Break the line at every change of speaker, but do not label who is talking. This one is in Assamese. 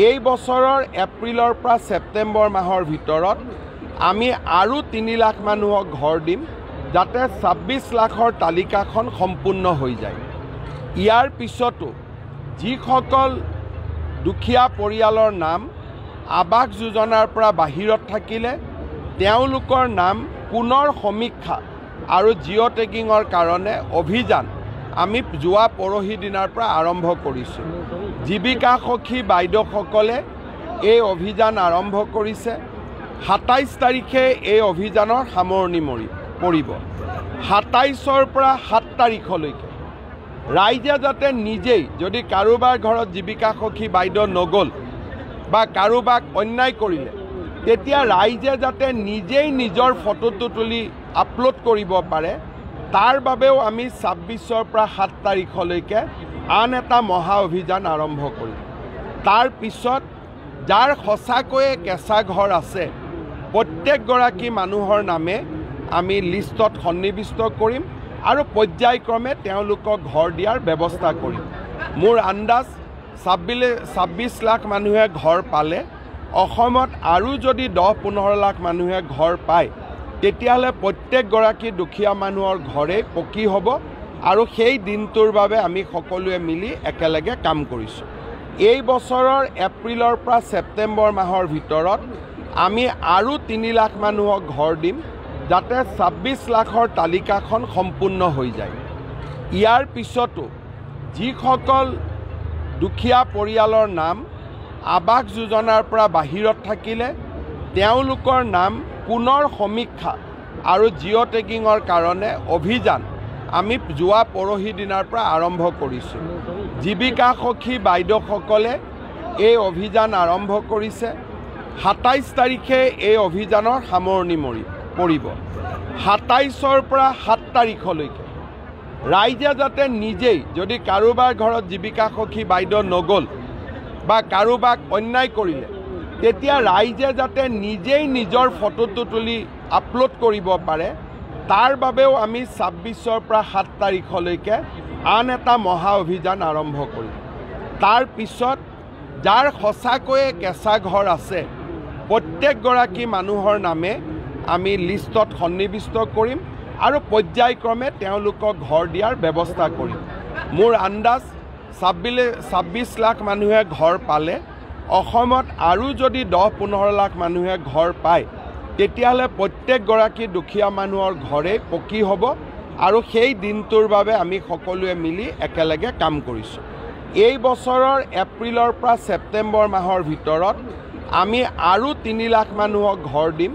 এই বছৰৰ এপ্ৰিলৰ পৰা ছেপ্টেম্বৰ মাহৰ ভিতৰত আমি আৰু 3 লাখ মানুহক ঘৰ দিম যাতে 26 লাখৰ তালিকাখন সম্পূৰ্ণ হৈ যায়। ইয়াৰ পিছতো যিসকল দুখীয়া পৰিয়ালৰ নাম আৱাস যোজনাৰ পৰা বাহিৰত থাকিলে তেওঁলোকৰ নাম পুনৰ সমীক্ষা আৰু জিঅ' টেগিঙৰ কাৰণে অভিযান আমি যোৱা পৰহি দিনাৰ পৰা আৰম্ভ কৰিছোঁ। জীৱিকা সখী বাইদেউসকলে এই অভিযান আৰম্ভ কৰিছে। 27 তাৰিখে এই অভিযানৰ সামৰণি পৰিব। 27ৰ পৰা 7 তাৰিখলৈকে ৰাইজে যাতে নিজেই যদি কাৰোবাৰ ঘৰত জীৱিকা সখী বাইদেউ নগ'ল বা কাৰোবাক অন্যায় কৰিলে তেতিয়া ৰাইজে যাতে নিজেই নিজৰ ফটোটো তুলি আপলোড কৰিব পাৰে তাৰ বাবেও আমি 26ৰ পৰা 7 তাৰিখলৈকে আন এটা মহা অভিযান আৰম্ভ কৰিম। তাৰ পিছত যাৰ সঁচাকৈয়ে কেঁচা ঘৰ আছে প্ৰত্যেকগৰাকী মানুহৰ নামে আমি লিষ্টত সন্নিৱিষ্ট কৰিম আৰু পৰ্যায়ক্ৰমে তেওঁলোকক ঘৰ দিয়াৰ ব্যৱস্থা কৰিম। মোৰ আন্দাজ 26 লাখ মানুহে ঘৰ পালে অসমত আৰু যদি 10-15 লাখ মানুহে ঘৰ পায় তেতিয়াহ'লে প্ৰত্যেকগৰাকী দুখীয়া মানুহৰ ঘৰেই পকী হ'ব আৰু সেই দিনটোৰ বাবে আমি সকলোৱে মিলি একেলগে কাম কৰিছোঁ। এই বছৰৰ এপ্ৰিলৰ পৰা ছেপ্টেম্বৰ মাহৰ ভিতৰত আমি আৰু 3 লাখ মানুহক ঘৰ দিম যাতে 26 লাখৰ তালিকাখন সম্পূৰ্ণ হৈ যায়। ইয়াৰ পিছতো যিসকল দুখীয়া পৰিয়ালৰ নাম আৱাস যোজনাৰ পৰা বাহিৰত থাকিলে তেওঁলোকৰ নাম পুনৰ সমীক্ষা আৰু জিঅ' টেগিঙৰ কাৰণে অভিযান আমি যোৱা পৰহি দিনাৰ পৰা আৰম্ভ কৰিছোঁ। জীৱিকা সখী বাইদেউসকলে এই অভিযান আৰম্ভ কৰিছে। 27 তাৰিখে এই অভিযানৰ সামৰণি পৰিব। 27ৰ পৰা 7 তাৰিখলৈকে ৰাইজে যাতে নিজেই যদি কাৰোবাৰ ঘৰত জীৱিকা সখী বাইদেউ নগ'ল বা কাৰোবাক অন্যায় কৰিলে তেতিয়া ৰাইজে যাতে নিজেই নিজৰ ফটোটো তুলি আপলোড কৰিব পাৰে তাৰ বাবেও আমি 26ৰ পৰা 7 তাৰিখলৈকে আন এটা মহা অভিযান আৰম্ভ কৰিম। তাৰ পিছত যাৰ সঁচাকৈয়ে কেঁচা ঘৰ আছে প্ৰত্যেকগৰাকী মানুহৰ নামে আমি লিষ্টত সন্নিৱিষ্ট কৰিম আৰু পৰ্যায়ক্ৰমে তেওঁলোকক ঘৰ দিয়াৰ ব্যৱস্থা কৰিম। মোৰ আন্দাজ 26 লাখ মানুহে ঘৰ পালে অসমত আৰু যদি 10-15 লাখ মানুহে ঘৰ পায় তেতিয়াহ'লে প্ৰত্যেকগৰাকী দুখীয়া মানুহৰ ঘৰেই পকী হ'ব আৰু সেই দিনটোৰ বাবে আমি সকলোৱে মিলি একেলগে কাম কৰিছোঁ। এই বছৰৰ এপ্ৰিলৰ পৰা ছেপ্টেম্বৰ মাহৰ ভিতৰত আমি আৰু 3 লাখ মানুহক ঘৰ দিম